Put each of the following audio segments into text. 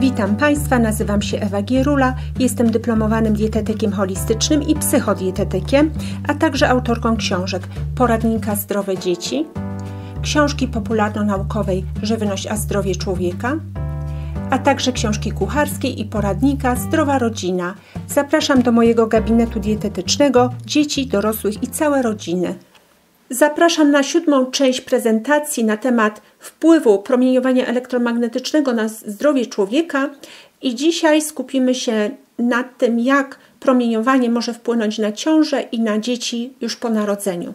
Witam Państwa, nazywam się Ewa Gierula, jestem dyplomowanym dietetykiem holistycznym i psychodietetykiem, a także autorką książek Poradnika Zdrowe Dzieci, książki popularno-naukowej Żywność a zdrowie człowieka, a także książki kucharskiej i poradnika Zdrowa Rodzina. Zapraszam do mojego gabinetu dietetycznego dzieci, dorosłych i całe rodziny. Zapraszam na 7. część prezentacji na temat wpływu promieniowania elektromagnetycznego na zdrowie człowieka i dzisiaj skupimy się nad tym, jak promieniowanie może wpłynąć na ciążę i na dzieci już po narodzeniu.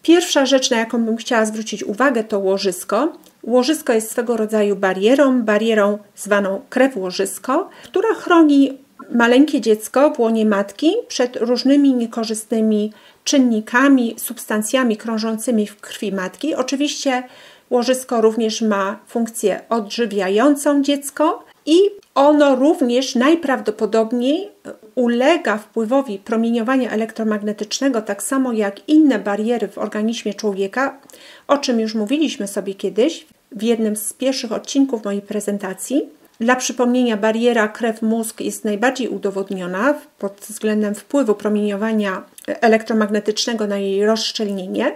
Pierwsza rzecz, na jaką bym chciała zwrócić uwagę, to łożysko. Łożysko jest swego rodzaju barierą zwaną krew łożysko, która chroni maleńkie dziecko w łonie matki przed różnymi niekorzystnymi czynnikami, substancjami krążącymi w krwi matki. Oczywiście łożysko również ma funkcję odżywiającą dziecko i ono również najprawdopodobniej ulega wpływowi promieniowania elektromagnetycznego, tak samo jak inne bariery w organizmie człowieka, o czym już mówiliśmy sobie kiedyś w jednym z pierwszych odcinków mojej prezentacji. Dla przypomnienia, bariera krew-mózg jest najbardziej udowodniona pod względem wpływu promieniowania elektromagnetycznego na jej rozszczelnienie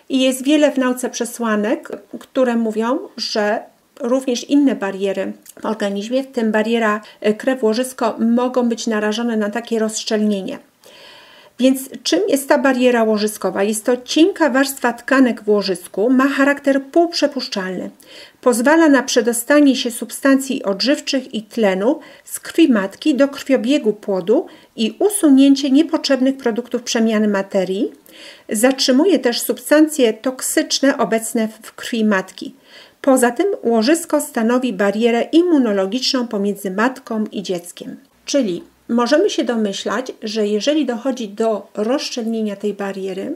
i jest wiele w nauce przesłanek, które mówią, że również inne bariery w organizmie, w tym bariera krew-łożysko, mogą być narażone na takie rozszczelnienie. Więc czym jest ta bariera łożyskowa? Jest to cienka warstwa tkanek w łożysku, ma charakter półprzepuszczalny. Pozwala na przedostanie się substancji odżywczych i tlenu z krwi matki do krwiobiegu płodu i usunięcie niepotrzebnych produktów przemiany materii. Zatrzymuje też substancje toksyczne obecne w krwi matki. Poza tym łożysko stanowi barierę immunologiczną pomiędzy matką i dzieckiem. Czyli możemy się domyślać, że jeżeli dochodzi do rozszczelnienia tej bariery,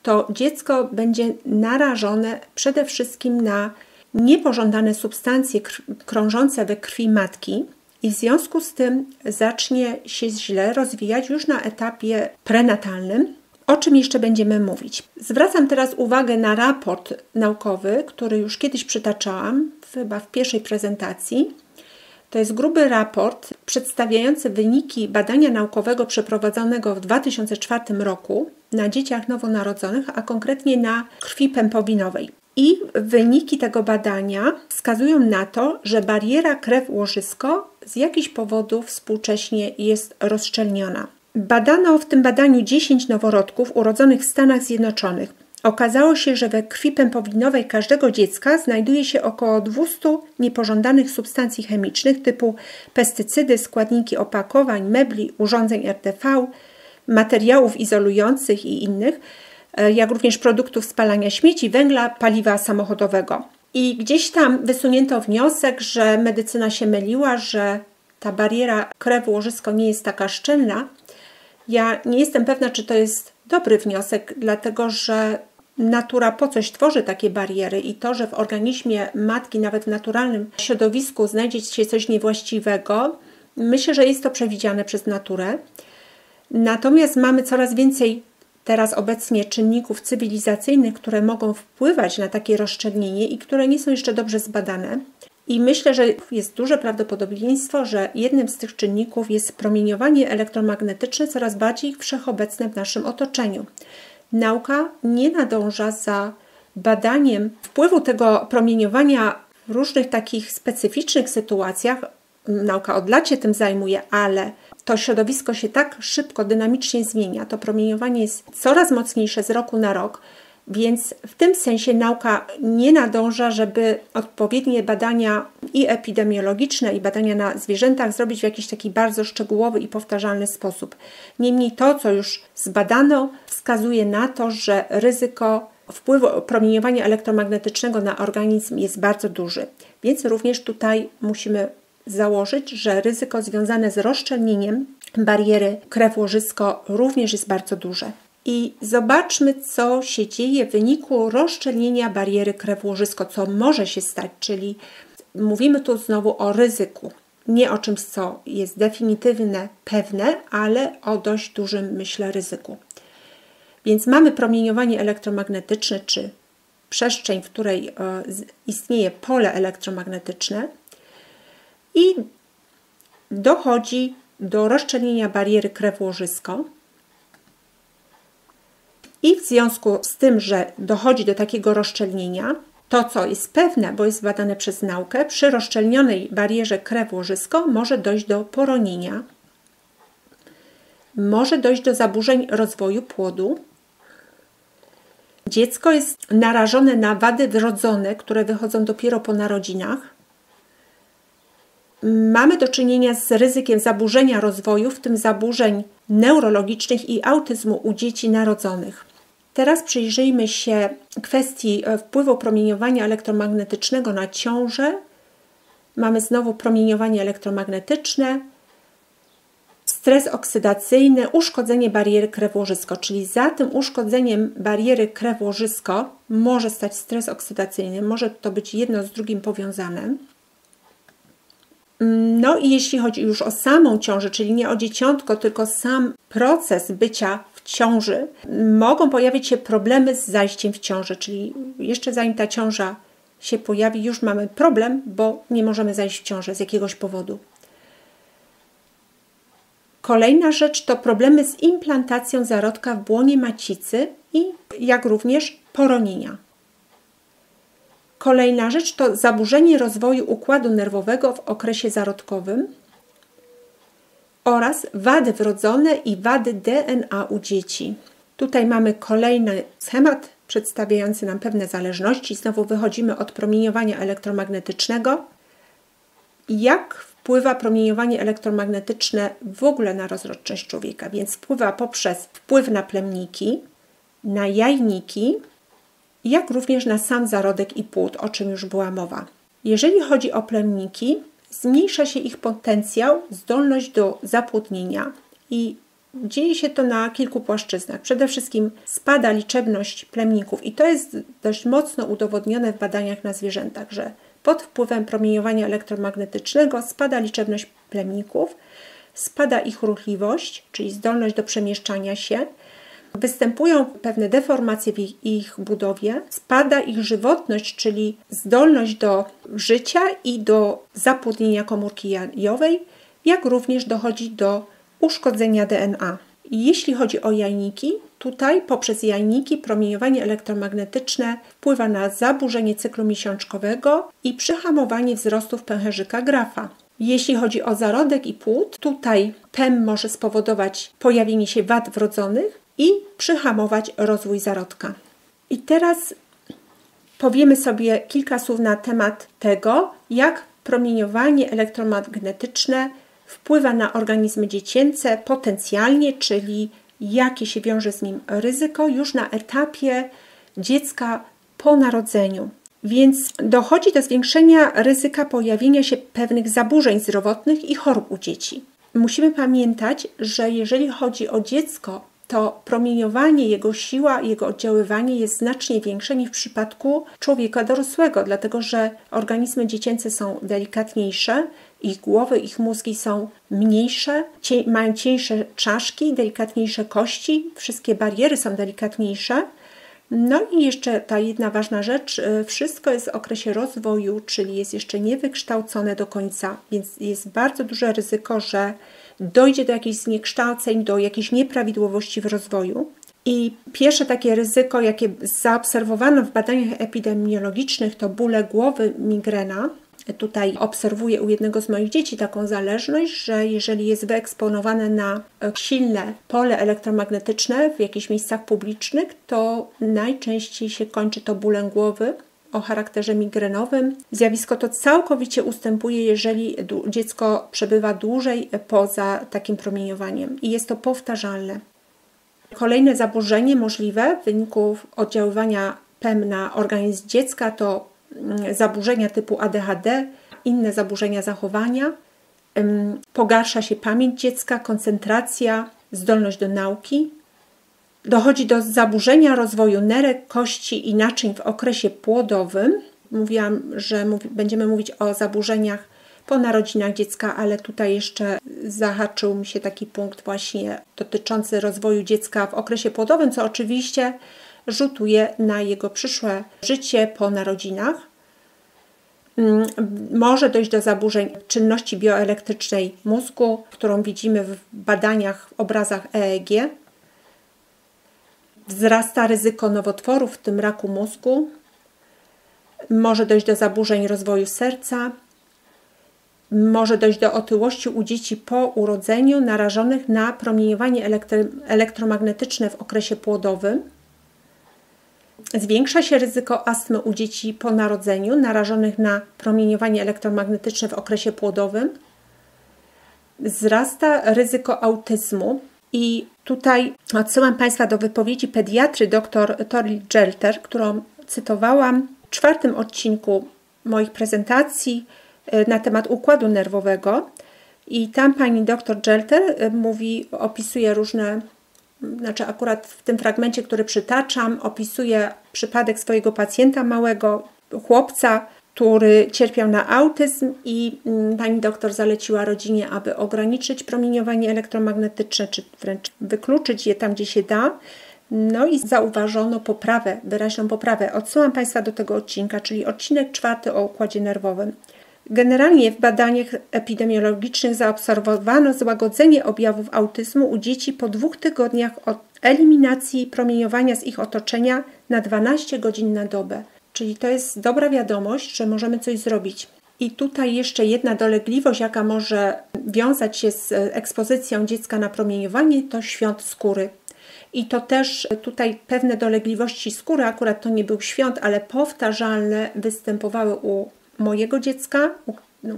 to dziecko będzie narażone przede wszystkim na niepożądane substancje krążące we krwi matki i w związku z tym zacznie się źle rozwijać już na etapie prenatalnym, o czym jeszcze będziemy mówić. Zwracam teraz uwagę na raport naukowy, który już kiedyś przytaczałam, chyba w pierwszej prezentacji. To jest gruby raport przedstawiający wyniki badania naukowego przeprowadzonego w 2004 roku na dzieciach nowonarodzonych, a konkretnie na krwi pępowinowej. I wyniki tego badania wskazują na to, że bariera krew-łożysko z jakichś powodów współcześnie jest rozszczelniona. Badano w tym badaniu 10 noworodków urodzonych w Stanach Zjednoczonych. Okazało się, że we krwi pępowinowej każdego dziecka znajduje się około 200 niepożądanych substancji chemicznych typu pestycydy, składniki opakowań, mebli, urządzeń RTV, materiałów izolujących i innych, jak również produktów spalania śmieci, węgla, paliwa samochodowego. I gdzieś tam wysunięto wniosek, że medycyna się myliła, że ta bariera krew-łożysko nie jest taka szczelna. Ja nie jestem pewna, czy to jest dobry wniosek, dlatego że natura po coś tworzy takie bariery i to, że w organizmie matki, nawet w naturalnym środowisku znajdzie się coś niewłaściwego, myślę, że jest to przewidziane przez naturę. Natomiast mamy coraz więcej teraz obecnie czynników cywilizacyjnych, które mogą wpływać na takie rozszczelnienie i które nie są jeszcze dobrze zbadane. I myślę, że jest duże prawdopodobieństwo, że jednym z tych czynników jest promieniowanie elektromagnetyczne coraz bardziej wszechobecne w naszym otoczeniu. Nauka nie nadąża za badaniem wpływu tego promieniowania w różnych takich specyficznych sytuacjach. Nauka od lat się tym zajmuje, ale to środowisko się tak szybko, dynamicznie zmienia. To promieniowanie jest coraz mocniejsze z roku na rok, więc w tym sensie nauka nie nadąża, żeby odpowiednie badania i epidemiologiczne, i badania na zwierzętach zrobić w jakiś taki bardzo szczegółowy i powtarzalny sposób. Niemniej to, co już zbadano, wskazuje na to, że ryzyko wpływu promieniowania elektromagnetycznego na organizm jest bardzo duży. Więc również tutaj musimy założyć, że ryzyko związane z rozszczelnieniem bariery krew-łożysko również jest bardzo duże. I zobaczmy, co się dzieje w wyniku rozszczelnienia bariery krew-łożysko, co może się stać, czyli mówimy tu znowu o ryzyku. Nie o czymś, co jest definitywne, pewne, ale o dość dużym, myślę, ryzyku. Więc mamy promieniowanie elektromagnetyczne, czy przestrzeń, w której istnieje pole elektromagnetyczne i dochodzi do rozszczelnienia bariery krew-łożysko. I w związku z tym, że dochodzi do takiego rozszczelnienia, to co jest pewne, bo jest badane przez naukę, przy rozszczelnionej barierze krew-łożysko może dojść do poronienia, może dojść do zaburzeń rozwoju płodu. Dziecko jest narażone na wady wrodzone, które wychodzą dopiero po narodzinach. Mamy do czynienia z ryzykiem zaburzenia rozwoju, w tym zaburzeń neurologicznych i autyzmu u dzieci narodzonych. Teraz przyjrzyjmy się kwestii wpływu promieniowania elektromagnetycznego na ciążę. Mamy znowu promieniowanie elektromagnetyczne, stres oksydacyjny, uszkodzenie bariery krew-łożysko, czyli za tym uszkodzeniem bariery krew-łożysko może stać stres oksydacyjny, może to być jedno z drugim powiązane. No i jeśli chodzi już o samą ciążę, czyli nie o dzieciątko, tylko sam proces bycia w ciąży, mogą pojawić się problemy z zajściem w ciążę, czyli jeszcze zanim ta ciąża się pojawi, już mamy problem, bo nie możemy zajść w ciążę z jakiegoś powodu. Kolejna rzecz to problemy z implantacją zarodka w błonie macicy i jak również poronienia. Kolejna rzecz to zaburzenie rozwoju układu nerwowego w okresie zarodkowym oraz wady wrodzone i wady DNA u dzieci. Tutaj mamy kolejny schemat przedstawiający nam pewne zależności. Znowu wychodzimy od promieniowania elektromagnetycznego. Jak wpływa promieniowanie elektromagnetyczne w ogóle na rozrodczość człowieka? Więc wpływa poprzez wpływ na plemniki, na jajniki, jak również na sam zarodek i płód, o czym już była mowa. Jeżeli chodzi o plemniki, zmniejsza się ich potencjał, zdolność do zapłodnienia i dzieje się to na kilku płaszczyznach. Przede wszystkim spada liczebność plemników i to jest dość mocno udowodnione w badaniach na zwierzętach, że pod wpływem promieniowania elektromagnetycznego spada liczebność plemników, spada ich ruchliwość, czyli zdolność do przemieszczania się, występują pewne deformacje w ich budowie, spada ich żywotność, czyli zdolność do życia i do zapłodnienia komórki jajowej, jak również dochodzi do uszkodzenia DNA. I jeśli chodzi o jajniki, tutaj poprzez jajniki promieniowanie elektromagnetyczne wpływa na zaburzenie cyklu miesiączkowego i przyhamowanie wzrostów pęcherzyka Graffa. Jeśli chodzi o zarodek i płód, tutaj PEM może spowodować pojawienie się wad wrodzonych i przyhamować rozwój zarodka. I teraz powiemy sobie kilka słów na temat tego, jak promieniowanie elektromagnetyczne wpływa na organizmy dziecięce potencjalnie, czyli jakie się wiąże z nim ryzyko już na etapie dziecka po narodzeniu. Więc dochodzi do zwiększenia ryzyka pojawienia się pewnych zaburzeń zdrowotnych i chorób u dzieci. Musimy pamiętać, że jeżeli chodzi o dziecko, to promieniowanie, jego siła, jego oddziaływanie jest znacznie większe niż w przypadku człowieka dorosłego, dlatego że organizmy dziecięce są delikatniejsze, ich głowy, ich mózgi są mniejsze, mają cieńsze czaszki, delikatniejsze kości, wszystkie bariery są delikatniejsze. No i jeszcze ta jedna ważna rzecz, wszystko jest w okresie rozwoju, czyli jest jeszcze niewykształcone do końca, więc jest bardzo duże ryzyko, że dojdzie do jakichś zniekształceń, do jakichś nieprawidłowości w rozwoju. I pierwsze takie ryzyko, jakie zaobserwowano w badaniach epidemiologicznych, to bóle głowy, migrena. Tutaj obserwuję u jednego z moich dzieci taką zależność, że jeżeli jest wyeksponowane na silne pole elektromagnetyczne w jakichś miejscach publicznych, to najczęściej się kończy to bólem głowy o charakterze migrenowym. Zjawisko to całkowicie ustępuje, jeżeli dziecko przebywa dłużej poza takim promieniowaniem i jest to powtarzalne. Kolejne zaburzenie możliwe w wyniku oddziaływania PEM na organizm dziecka to zaburzenia typu ADHD, inne zaburzenia zachowania. Pogarsza się pamięć dziecka, koncentracja, zdolność do nauki. Dochodzi do zaburzenia rozwoju nerek, kości i naczyń w okresie płodowym. Mówiłam, że będziemy mówić o zaburzeniach po narodzinach dziecka, ale tutaj jeszcze zahaczył mi się taki punkt właśnie dotyczący rozwoju dziecka w okresie płodowym, co oczywiście rzutuje na jego przyszłe życie po narodzinach. Może dojść do zaburzeń czynności bioelektrycznej mózgu, którą widzimy w badaniach, w obrazach EEG. Wzrasta ryzyko nowotworów, w tym raku mózgu. Może dojść do zaburzeń rozwoju serca. Może dojść do otyłości u dzieci po urodzeniu narażonych na promieniowanie elektromagnetyczne w okresie płodowym. Zwiększa się ryzyko astmy u dzieci po narodzeniu narażonych na promieniowanie elektromagnetyczne w okresie płodowym. Wzrasta ryzyko autyzmu i tutaj odsyłam Państwa do wypowiedzi pediatry dr Tori Gelter, którą cytowałam w 4. odcinku moich prezentacji na temat układu nerwowego. I tam pani dr Gelter opisuje różne, akurat w tym fragmencie, który przytaczam, opisuje przypadek swojego pacjenta, małego chłopca, który cierpiał na autyzm i pani doktor zaleciła rodzinie, aby ograniczyć promieniowanie elektromagnetyczne, czy wręcz wykluczyć je tam, gdzie się da. No i zauważono poprawę, wyraźną poprawę. Odsyłam Państwa do tego odcinka, czyli odcinek 4 o układzie nerwowym. Generalnie w badaniach epidemiologicznych zaobserwowano złagodzenie objawów autyzmu u dzieci po 2 tygodniach od eliminacji promieniowania z ich otoczenia na 12 godzin na dobę. Czyli to jest dobra wiadomość, że możemy coś zrobić. I tutaj jeszcze jedna dolegliwość, jaka może wiązać się z ekspozycją dziecka na promieniowanie, to świąt skóry. I to też tutaj pewne dolegliwości skóry, akurat to nie był świąt, ale powtarzalne, występowały u mojego dziecka,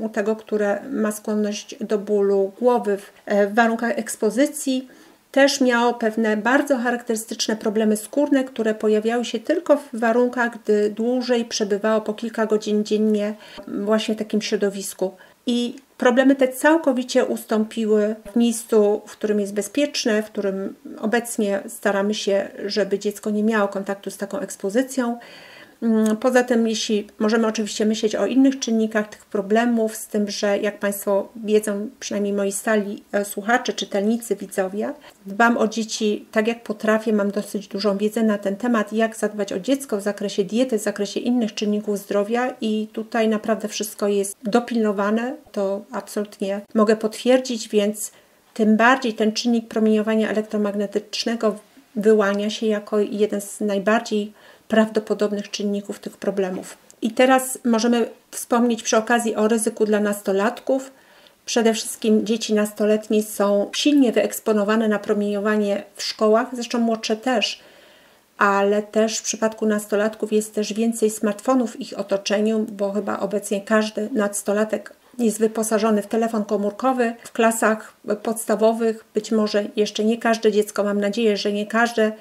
u tego, które ma skłonność do bólu głowy w warunkach ekspozycji. Też miało pewne bardzo charakterystyczne problemy skórne, które pojawiały się tylko w warunkach, gdy dłużej przebywało po kilka godzin dziennie właśnie w takim środowisku. I problemy te całkowicie ustąpiły w miejscu, w którym jest bezpieczne, w którym obecnie staramy się, żeby dziecko nie miało kontaktu z taką ekspozycją. Poza tym, jeśli możemy oczywiście myśleć o innych czynnikach tych problemów, z tym, że jak Państwo wiedzą, przynajmniej moi stali słuchacze, czytelnicy, widzowie, dbam o dzieci tak jak potrafię, mam dosyć dużą wiedzę na ten temat, jak zadbać o dziecko w zakresie diety, w zakresie innych czynników zdrowia i tutaj naprawdę wszystko jest dopilnowane, to absolutnie mogę potwierdzić, więc tym bardziej ten czynnik promieniowania elektromagnetycznego wyłania się jako jeden z najbardziej prawdopodobnych czynników tych problemów. I teraz możemy wspomnieć przy okazji o ryzyku dla nastolatków. Przede wszystkim dzieci nastoletnie są silnie wyeksponowane na promieniowanie w szkołach, zresztą młodsze też, ale też w przypadku nastolatków jest też więcej smartfonów w ich otoczeniu, bo chyba obecnie każdy nastolatek jest wyposażony w telefon komórkowy. W klasach podstawowych być może jeszcze nie każde dziecko, mam nadzieję, że nie każde.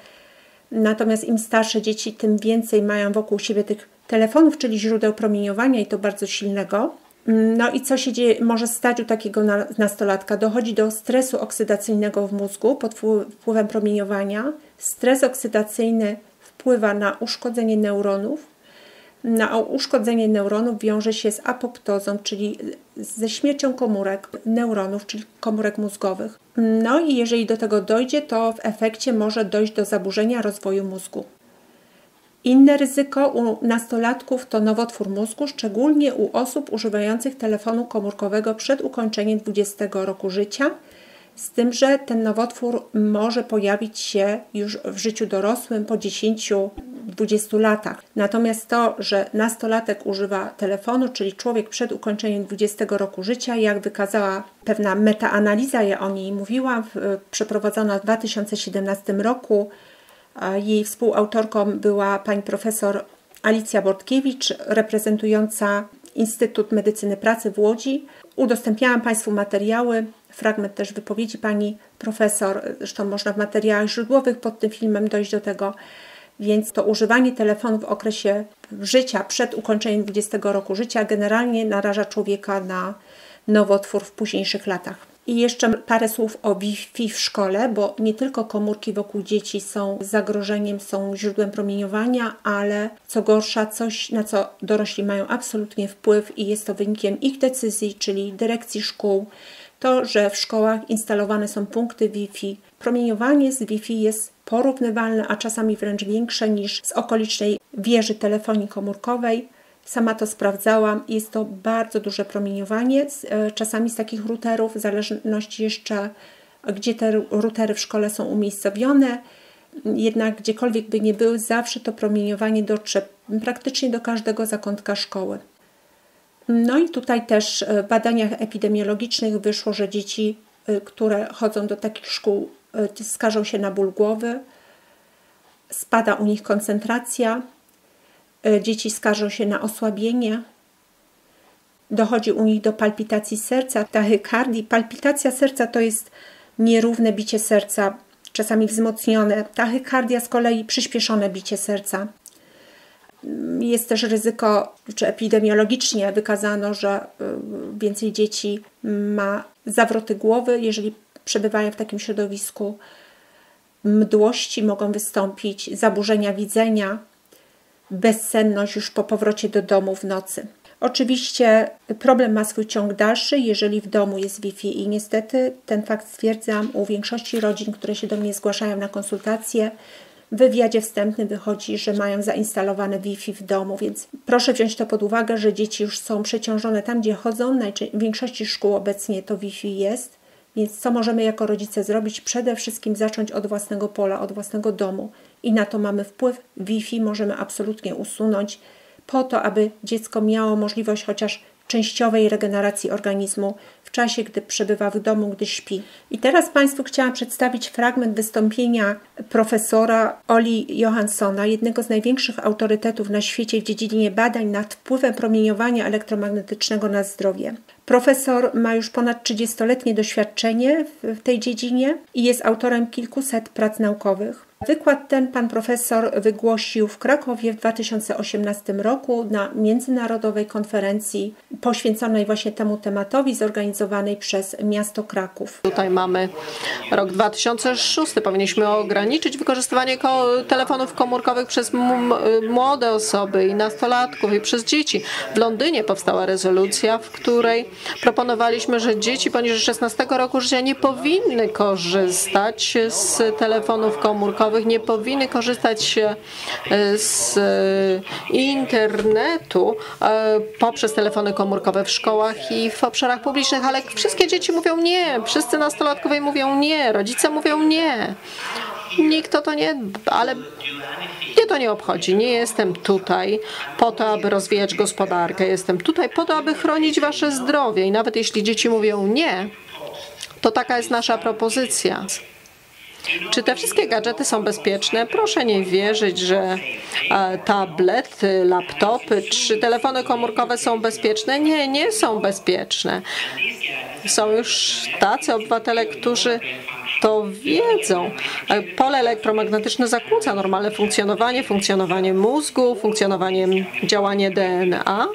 Natomiast im starsze dzieci, tym więcej mają wokół siebie tych telefonów, czyli źródeł promieniowania i to bardzo silnego. No i co się dzieje, może stać u takiego nastolatka? Dochodzi do stresu oksydacyjnego w mózgu pod wpływem promieniowania. Stres oksydacyjny wpływa na uszkodzenie neuronów. Na uszkodzenie neuronów wiąże się z apoptozą, czyli ze śmiercią komórek neuronów, czyli komórek mózgowych. No i jeżeli do tego dojdzie, to w efekcie może dojść do zaburzenia rozwoju mózgu. Inne ryzyko u nastolatków to nowotwór mózgu, szczególnie u osób używających telefonu komórkowego przed ukończeniem 20 roku życia, z tym, że ten nowotwór może pojawić się już w życiu dorosłym po 10-20 latach. Natomiast to, że nastolatek używa telefonu, czyli człowiek przed ukończeniem 20 roku życia, jak wykazała pewna metaanaliza, ja o niej mówiłam, przeprowadzona w 2017 roku. Jej współautorką była pani profesor Alicja Bortkiewicz, reprezentująca Instytut Medycyny Pracy w Łodzi. Udostępniałam Państwu materiały, fragment też wypowiedzi pani profesor, zresztą można w materiałach źródłowych pod tym filmem dojść do tego, więc to używanie telefonu w okresie życia przed ukończeniem 20 roku życia generalnie naraża człowieka na nowotwór w późniejszych latach. I jeszcze parę słów o Wi-Fi w szkole, bo nie tylko komórki wokół dzieci są zagrożeniem, są źródłem promieniowania, ale co gorsza, coś, na co dorośli mają absolutnie wpływ i jest to wynikiem ich decyzji, czyli dyrekcji szkół, to, że w szkołach instalowane są punkty Wi-Fi. Promieniowanie z Wi-Fi jest porównywalne, a czasami wręcz większe niż z okolicznej wieży telefonii komórkowej. Sama to sprawdzałam. Jest to bardzo duże promieniowanie, czasami z takich routerów, w zależności jeszcze, gdzie te routery w szkole są umiejscowione. Jednak gdziekolwiek by nie były, zawsze to promieniowanie dotrze praktycznie do każdego zakątka szkoły. No i tutaj też w badaniach epidemiologicznych wyszło, że dzieci, które chodzą do takich szkół, skażą się na ból głowy, spada u nich koncentracja, dzieci skarżą się na osłabienie, dochodzi u nich do palpitacji serca, tachykardii. Palpitacja serca to jest nierówne bicie serca, czasami wzmocnione. Tachykardia z kolei przyspieszone bicie serca. Jest też ryzyko, czy epidemiologicznie wykazano, że więcej dzieci ma zawroty głowy, jeżeli przebywają w takim środowisku. Mdłości mogą wystąpić, zaburzenia widzenia, bezsenność już po powrocie do domu w nocy. Oczywiście problem ma swój ciąg dalszy, jeżeli w domu jest Wi-Fi i niestety ten fakt stwierdzam u większości rodzin, które się do mnie zgłaszają na konsultacje. W wywiadzie wstępnym wychodzi, że mają zainstalowane Wi-Fi w domu, więc proszę wziąć to pod uwagę, że dzieci już są przeciążone tam, gdzie chodzą. W większości szkół obecnie to Wi-Fi jest, więc co możemy jako rodzice zrobić? Przede wszystkim zacząć od własnego pola, od własnego domu i na to mamy wpływ. Wi-Fi możemy absolutnie usunąć po to, aby dziecko miało możliwość chociaż częściowej regeneracji organizmu w czasie, gdy przebywa w domu, gdy śpi. I teraz Państwu chciałam przedstawić fragment wystąpienia profesora Oli Johanssona, jednego z największych autorytetów na świecie w dziedzinie badań nad wpływem promieniowania elektromagnetycznego na zdrowie. Profesor ma już ponad 30-letnie doświadczenie w tej dziedzinie i jest autorem kilkuset prac naukowych. Wykład ten pan profesor wygłosił w Krakowie w 2018 roku na międzynarodowej konferencji poświęconej właśnie temu tematowi, zorganizowanej przez miasto Kraków. Tutaj mamy rok 2006. Powinniśmy ograniczyć wykorzystywanie telefonów komórkowych przez młode osoby i nastolatków i przez dzieci. W Londynie powstała rezolucja, w której proponowaliśmy, że dzieci poniżej 16 roku życia nie powinny korzystać z telefonów komórkowych, nie powinny korzystać z internetu poprzez telefony komórkowe w szkołach i w obszarach publicznych, ale wszystkie dzieci mówią nie, wszyscy nastolatkowie mówią nie, rodzice mówią nie. Nikt o to nie, ale mnie to nie obchodzi. Nie jestem tutaj po to, aby rozwijać gospodarkę. Jestem tutaj po to, aby chronić wasze zdrowie i nawet jeśli dzieci mówią nie, to taka jest nasza propozycja. Czy te wszystkie gadżety są bezpieczne? Proszę nie wierzyć, że tablety, laptopy czy telefony komórkowe są bezpieczne. Nie, nie są bezpieczne. Są już tacy obywatele, którzy to wiedzą. Pole elektromagnetyczne zakłóca normalne funkcjonowanie mózgu, działanie DNA.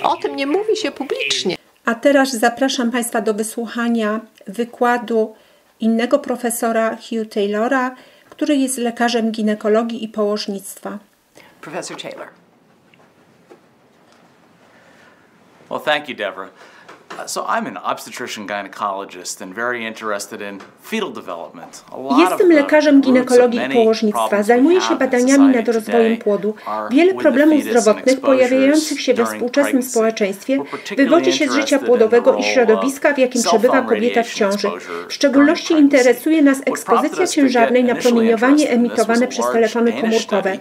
O tym nie mówi się publicznie. A teraz zapraszam Państwa do wysłuchania wykładu innego profesora Hugh Taylora, który jest lekarzem ginekologii i położnictwa. Professor Taylor. Well, thank you, Deborah. So I'm an obstetrician gynecologist and very interested in fetal development. Jestem lekarzem ginekologii i położnictwa. Zajmuję się badaniami nad rozwojem płodu. Wiele problemów zdrowotnych pojawiających się we współczesnym społeczeństwie wywodzi się z życia płodowego i środowiska, w jakim przebywa kobieta w ciąży. W szczególności interesuje nas ekspozycja ciężarnej na promieniowanie emitowane przez telefony komórkowe.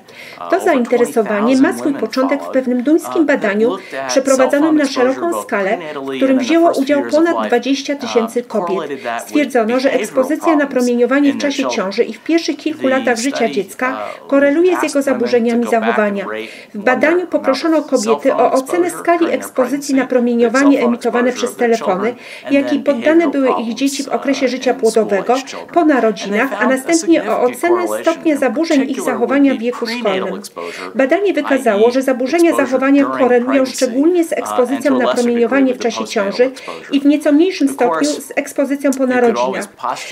To zainteresowanie ma swój początek w pewnym duńskim badaniu przeprowadzonym na szeroką skalę, w którym wzięło udział ponad 20 000 kobiet. Stwierdzono, że ekspozycja na promieniowanie w czasie ciąży i w pierwszych kilku latach życia dziecka koreluje z jego zaburzeniami zachowania. W badaniu poproszono kobiety o ocenę skali ekspozycji na promieniowanie emitowane przez telefony, jakiej poddane były ich dzieci w okresie życia płodowego, po narodzinach, a następnie o ocenę stopnia zaburzeń ich zachowania w wieku szkolnym. Badanie wykazało, że zaburzenia zachowania korelują szczególnie z ekspozycją na promieniowanie w czasie ciąży, ciąży i w nieco mniejszym stopniu z ekspozycją po narodzinach.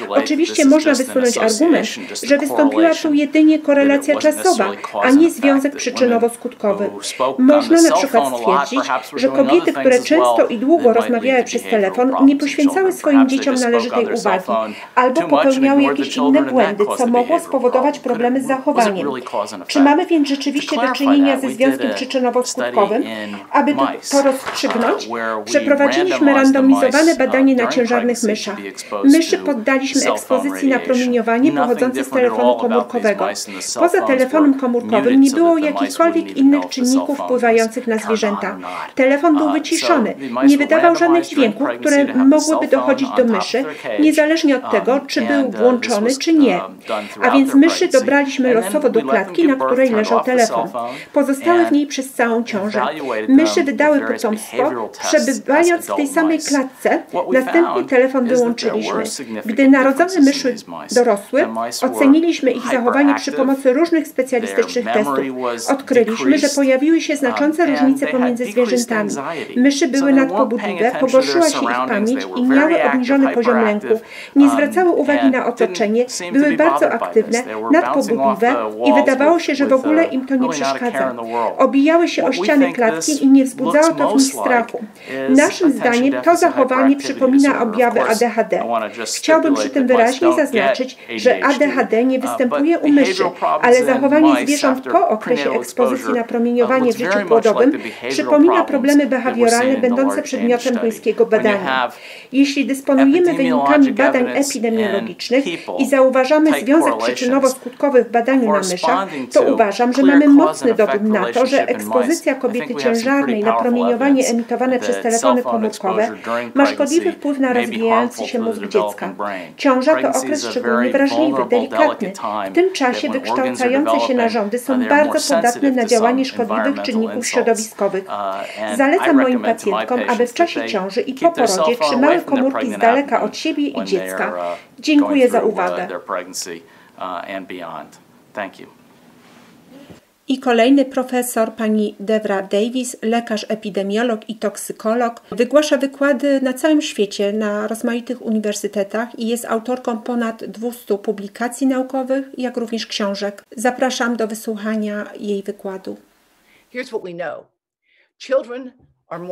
Oczywiście można wysunąć argument, że wystąpiła tu jedynie korelacja czasowa, a nie związek przyczynowo-skutkowy. Można na przykład stwierdzić, że kobiety, które często i długo rozmawiały przez telefon, nie poświęcały swoim dzieciom należytej uwagi, albo popełniały jakieś inne błędy, co mogło spowodować problemy z zachowaniem. Czy mamy więc rzeczywiście do czynienia ze związkiem przyczynowo-skutkowym? Aby to rozstrzygnąć, przeprowadziliśmy randomizowane badanie na ciężarnych myszach. Myszy poddaliśmy ekspozycji na promieniowanie pochodzące z telefonu komórkowego. Poza telefonem komórkowym nie było jakichkolwiek innych czynników wpływających na zwierzęta. Telefon był wyciszony, nie wydawał żadnych dźwięków, które mogłyby dochodzić do myszy, niezależnie od tego, czy był włączony, czy nie. A więc myszy dobraliśmy losowo do klatki, na której leżał telefon. Pozostały w niej przez całą ciążę. Myszy wydały potomstwo, przebywając w tej samej klatce, następnie telefon wyłączyliśmy. Gdy narodzone myszy dorosły, oceniliśmy ich zachowanie przy pomocy różnych specjalistycznych testów. Odkryliśmy, że pojawiły się znaczące różnice pomiędzy zwierzętami. Myszy były nadpobudliwe, pogorszyła się ich pamięć i miały obniżony poziom lęku. Nie zwracały uwagi na otoczenie, były bardzo aktywne, nadpobudliwe i wydawało się, że w ogóle im to nie przeszkadza. Obijały się o ściany klatki i nie wzbudzało to w nich strachu. Naszym zdaniem to zachowanie przypomina objawy ADHD. Chciałbym przy tym wyraźnie zaznaczyć, że ADHD nie występuje u myszy, ale zachowanie zwierząt po okresie ekspozycji na promieniowanie w życiu płodowym przypomina problemy behawioralne będące przedmiotem pańskiego badania. Jeśli dysponujemy wynikami badań epidemiologicznych i zauważamy związek przyczynowo-skutkowy w badaniu na myszach, to uważam, że mamy mocny dowód na to, że ekspozycja kobiety ciężarnej na promieniowanie emitowane przez telefony komórkowe ma szkodliwy wpływ na rozwijający się mózg dziecka. Ciąża to okres szczególnie wrażliwy, delikatny. W tym czasie wykształcające się narządy są bardzo podatne na działanie szkodliwych czynników środowiskowych. Zalecam moim pacjentkom, aby w czasie ciąży i po porodzie trzymały komórki z daleka od siebie i dziecka. Dziękuję za uwagę. I kolejny profesor, pani Devra Davis, lekarz epidemiolog i toksykolog, wygłasza wykłady na całym świecie, na rozmaitych uniwersytetach i jest autorką ponad 200 publikacji naukowych, jak również książek. Zapraszam do wysłuchania jej wykładu.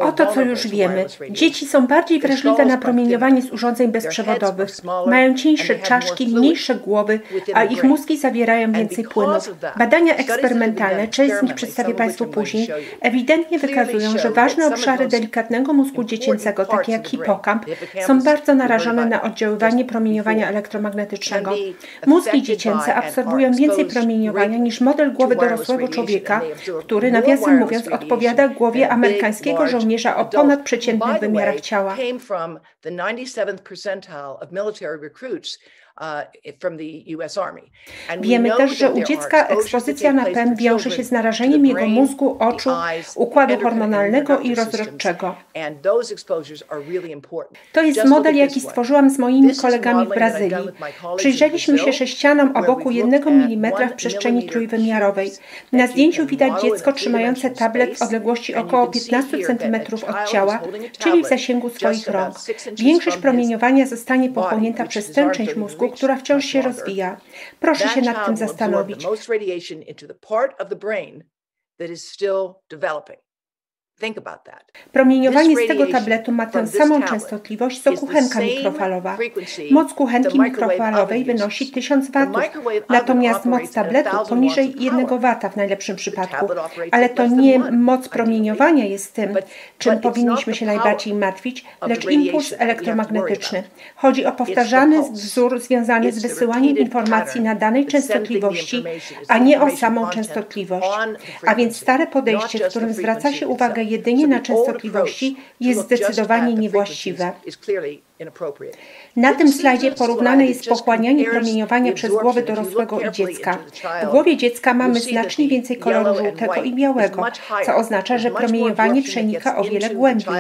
Oto co już wiemy. Dzieci są bardziej wrażliwe na promieniowanie z urządzeń bezprzewodowych. Mają cieńsze czaszki, mniejsze głowy, a ich mózgi zawierają więcej płynów. Badania eksperymentalne, część z nich przedstawię Państwu później, ewidentnie wykazują, że ważne obszary delikatnego mózgu dziecięcego, takie jak hipokamp, są bardzo narażone na oddziaływanie promieniowania elektromagnetycznego. Mózgi dziecięce absorbują więcej promieniowania niż model głowy dorosłego człowieka, który, nawiasem mówiąc, odpowiada głowie amerykańskiego żołnierza o ponadprzeciętnych wymiarach ciała. Wiemy też, że u dziecka ekspozycja na PEM wiąże się z narażeniem jego mózgu, oczu, układu hormonalnego i rozrodczego. To jest model, jaki stworzyłam z moimi kolegami w Brazylii. Przyjrzeliśmy się sześcianom o boku 1 mm w przestrzeni trójwymiarowej. Na zdjęciu widać dziecko trzymające tablet w odległości około 15 cm od ciała, czyli w zasięgu swoich rąk. Większość promieniowania zostanie pochłonięta przez tę część mózgu, która wciąż się rozwija. Proszę się nad tym zastanowić. Promieniowanie z tego tabletu ma tę samą częstotliwość co kuchenka mikrofalowa. Moc kuchenki mikrofalowej wynosi 1000 watów, natomiast moc tabletu poniżej 1 wata w najlepszym przypadku. Ale to nie moc promieniowania jest tym, czym powinniśmy się najbardziej martwić, lecz impuls elektromagnetyczny. Chodzi o powtarzany wzór związany z wysyłaniem informacji na danej częstotliwości, a nie o samą częstotliwość. A więc stare podejście, w którym zwraca się uwagę jedynie na częstotliwości, jest zdecydowanie niewłaściwe. Na tym slajdzie porównane jest pochłanianie promieniowania przez głowę dorosłego i dziecka. W głowie dziecka mamy znacznie więcej koloru żółtego i białego, co oznacza, że promieniowanie przenika o wiele głębiej.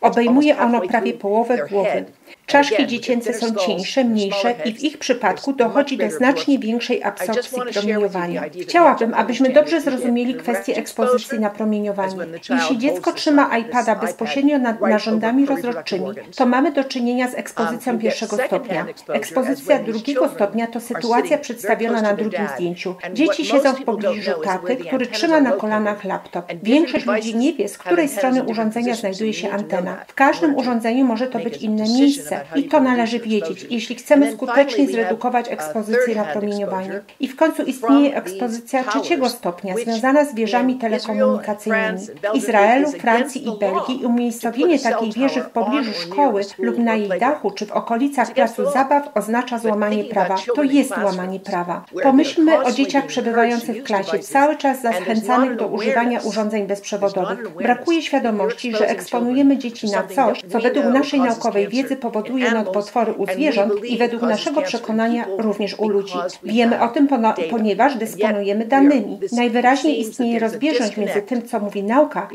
Obejmuje ono prawie połowę głowy. Czaszki dziecięce są cieńsze, mniejsze i w ich przypadku dochodzi do znacznie większej absorpcji promieniowania. Chciałabym, abyśmy dobrze zrozumieli kwestię ekspozycji na promieniowanie. Jeśli dziecko trzyma iPada bezpośrednio nad narządami rozrodczymi, to mamy do czynienia z ekspozycją pierwszego stopnia. Ekspozycja drugiego stopnia to sytuacja przedstawiona na drugim zdjęciu. Dzieci siedzą w pobliżu taty, który trzyma na kolanach laptop. Większość ludzi nie wie, z której strony urządzenia znajduje się antena. W każdym urządzeniu może to być inne miejsce. I to należy wiedzieć, jeśli chcemy skutecznie zredukować ekspozycję na promieniowanie. I w końcu istnieje ekspozycja trzeciego stopnia, związana z wieżami telekomunikacyjnymi. W Izraelu, Francji i Belgii umiejscowienie takiej wieży w pobliżu szkoły lub na jej dachu, czy w okolicach placu zabaw oznacza złamanie prawa. To jest łamanie prawa. Pomyślmy o dzieciach przebywających w klasie, cały czas zachęcanych do używania urządzeń bezprzewodowych. Brakuje świadomości, że eksponujemy dzieci na coś, co według naszej naukowej wiedzy powoduje nowotwory u zwierząt i według naszego przekonania również u ludzi. Wiemy o tym, ponieważ dysponujemy danymi. Najwyraźniej istnieje rozbieżność między tym, co mówi nauka,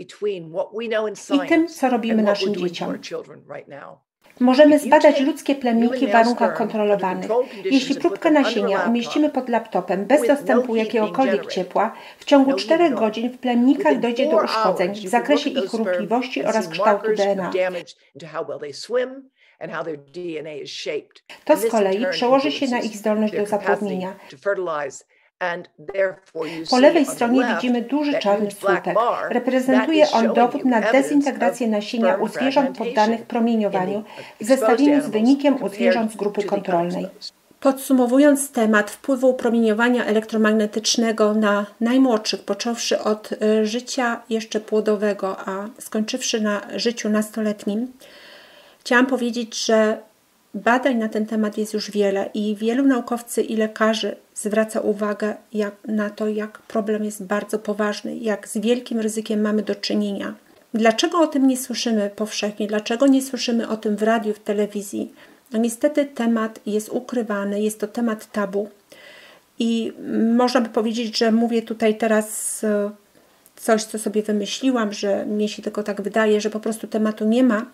i tym, co robimy naszym dzieciom. Możemy zbadać ludzkie plemniki w warunkach kontrolowanych. Jeśli próbkę nasienia umieścimy pod laptopem bez dostępu jakiegokolwiek ciepła, w ciągu 4 godzin w plemnikach dojdzie do uszkodzeń w zakresie ich ruchliwości oraz kształtu DNA. To z kolei przełoży się na ich zdolność do zapłodnienia. Po lewej stronie widzimy duży czarny słupek. Reprezentuje on dowód na dezintegrację nasienia u zwierząt poddanych promieniowaniu w zestawieniu z wynikiem u zwierząt z grupy kontrolnej. Podsumowując temat wpływu promieniowania elektromagnetycznego na najmłodszych, począwszy od życia jeszcze płodowego, a skończywszy na życiu nastoletnim, chciałam powiedzieć, że badań na ten temat jest już wiele i wielu naukowcy i lekarzy zwraca uwagę na to, jak problem jest bardzo poważny, jak z wielkim ryzykiem mamy do czynienia. Dlaczego o tym nie słyszymy powszechnie? Dlaczego nie słyszymy o tym w radiu, w telewizji? No niestety temat jest ukrywany, jest to temat tabu i można by powiedzieć, że mówię tutaj teraz coś, co sobie wymyśliłam, że mnie się tylko tak wydaje, że po prostu tematu nie ma.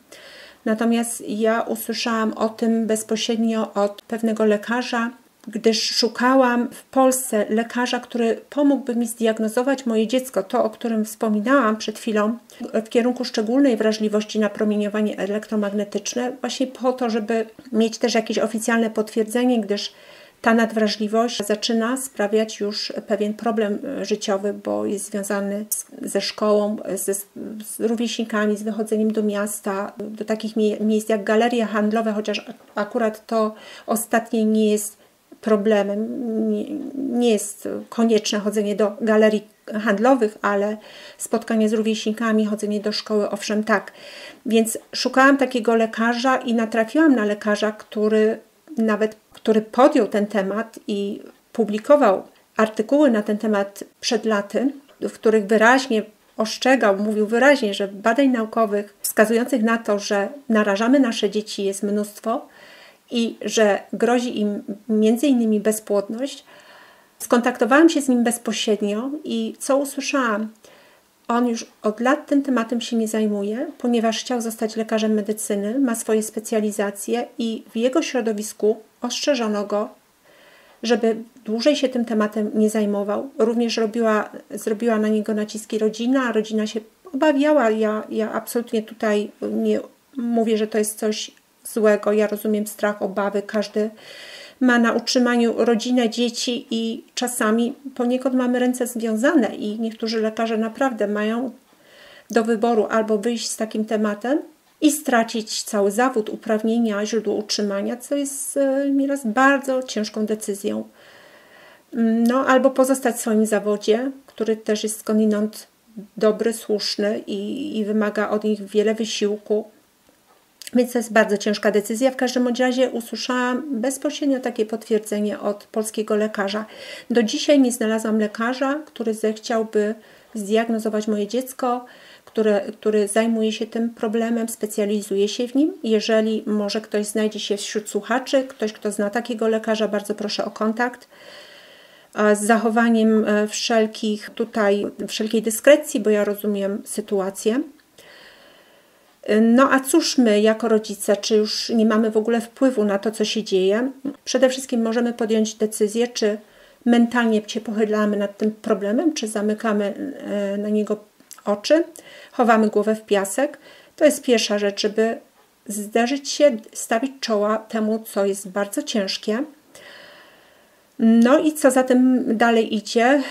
Natomiast ja usłyszałam o tym bezpośrednio od pewnego lekarza, gdyż szukałam w Polsce lekarza, który pomógłby mi zdiagnozować moje dziecko, to o którym wspominałam przed chwilą, w kierunku szczególnej wrażliwości na promieniowanie elektromagnetyczne, właśnie po to, żeby mieć też jakieś oficjalne potwierdzenie, gdyż ta nadwrażliwość zaczyna sprawiać już pewien problem życiowy, bo jest związany ze szkołą, z rówieśnikami, z wychodzeniem do miasta, do takich miejsc jak galerie handlowe, chociaż akurat to ostatnie nie jest problemem, nie jest konieczne chodzenie do galerii handlowych, ale spotkanie z rówieśnikami, chodzenie do szkoły, owszem tak. Więc szukałam takiego lekarza i natrafiłam na lekarza, który podjął ten temat i publikował artykuły na ten temat przed laty, w których wyraźnie ostrzegał, mówił wyraźnie, że badań naukowych wskazujących na to, że narażamy nasze dzieci jest mnóstwo i że grozi im m.in. bezpłodność. Skontaktowałam się z nim bezpośrednio i co usłyszałam? On już od lat tym tematem się nie zajmuje, ponieważ chciał zostać lekarzem medycyny, ma swoje specjalizacje i w jego środowisku ostrzeżono go, żeby dłużej się tym tematem nie zajmował. Również zrobiła na niego naciski rodzina, rodzina się obawiała. Ja absolutnie tutaj nie mówię, że to jest coś złego. Ja rozumiem strach, obawy. Każdy ma na utrzymaniu rodzinę, dzieci i czasami poniekąd mamy ręce związane i niektórzy lekarze naprawdę mają do wyboru albo wyjść z takim tematem i stracić cały zawód, uprawnienia, źródło utrzymania, co jest nieraz bardzo ciężką decyzją. No, albo pozostać w swoim zawodzie, który też jest skądinąd dobry, słuszny i wymaga od nich wiele wysiłku. Więc to jest bardzo ciężka decyzja. W każdym razie usłyszałam bezpośrednio takie potwierdzenie od polskiego lekarza. Do dzisiaj nie znalazłam lekarza, który zechciałby zdiagnozować moje dziecko, który zajmuje się tym problemem, specjalizuje się w nim. Jeżeli może ktoś znajdzie się wśród słuchaczy, ktoś, kto zna takiego lekarza, bardzo proszę o kontakt. Z zachowaniem wszelkiej dyskrecji, bo ja rozumiem sytuację. No a cóż my jako rodzice, czy już nie mamy w ogóle wpływu na to, co się dzieje? Przede wszystkim możemy podjąć decyzję, czy mentalnie się pochylamy nad tym problemem, czy zamykamy na niego oczy, chowamy głowę w piasek. To jest pierwsza rzecz, żeby zderzyć się, stawić czoła temu, co jest bardzo ciężkie. No i co za tym dalej idzie?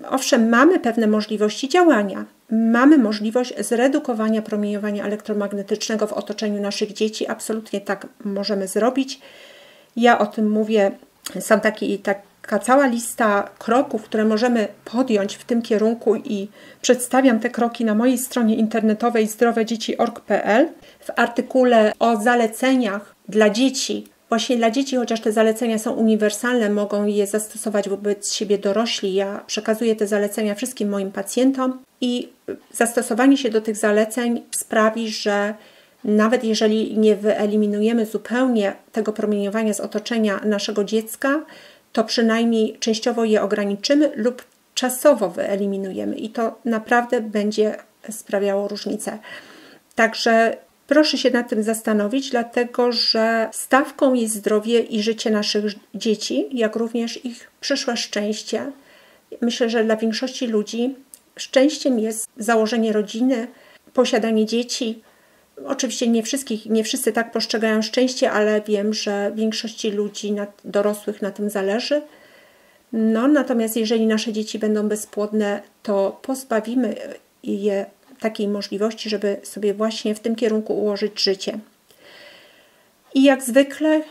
Owszem, mamy pewne możliwości działania. Mamy możliwość zredukowania promieniowania elektromagnetycznego w otoczeniu naszych dzieci. Absolutnie tak możemy zrobić. Ja o tym mówię. Są taka cała lista kroków, które możemy podjąć w tym kierunku i przedstawiam te kroki na mojej stronie internetowej zdrowedzieci.org.pl w artykule o zaleceniach dla dzieci. Właśnie dla dzieci, chociaż te zalecenia są uniwersalne, mogą je zastosować wobec siebie dorośli. Ja przekazuję te zalecenia wszystkim moim pacjentom i zastosowanie się do tych zaleceń sprawi, że nawet jeżeli nie wyeliminujemy zupełnie tego promieniowania z otoczenia naszego dziecka, to przynajmniej częściowo je ograniczymy lub czasowo wyeliminujemy i to naprawdę będzie sprawiało różnicę. Także proszę się nad tym zastanowić, dlatego że stawką jest zdrowie i życie naszych dzieci, jak również ich przyszłe szczęście. Myślę, że dla większości ludzi szczęściem jest założenie rodziny, posiadanie dzieci. Oczywiście nie wszyscy tak postrzegają szczęście, ale wiem, że większości ludzi, dorosłych na tym zależy. No, natomiast jeżeli nasze dzieci będą bezpłodne, to pozbawimy je takiej możliwości, żeby sobie właśnie w tym kierunku ułożyć życie. I jak zwykle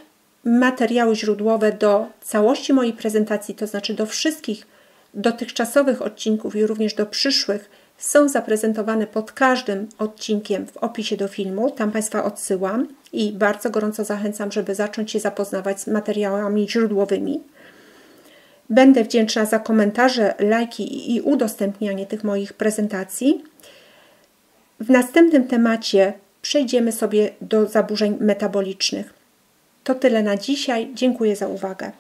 materiały źródłowe do całości mojej prezentacji, to znaczy do wszystkich dotychczasowych odcinków i również do przyszłych, są zaprezentowane pod każdym odcinkiem w opisie do filmu. Tam Państwa odsyłam i bardzo gorąco zachęcam, żeby zacząć się zapoznawać z materiałami źródłowymi. Będę wdzięczna za komentarze, lajki i udostępnianie tych moich prezentacji. W następnym temacie przejdziemy sobie do zaburzeń metabolicznych. To tyle na dzisiaj. Dziękuję za uwagę.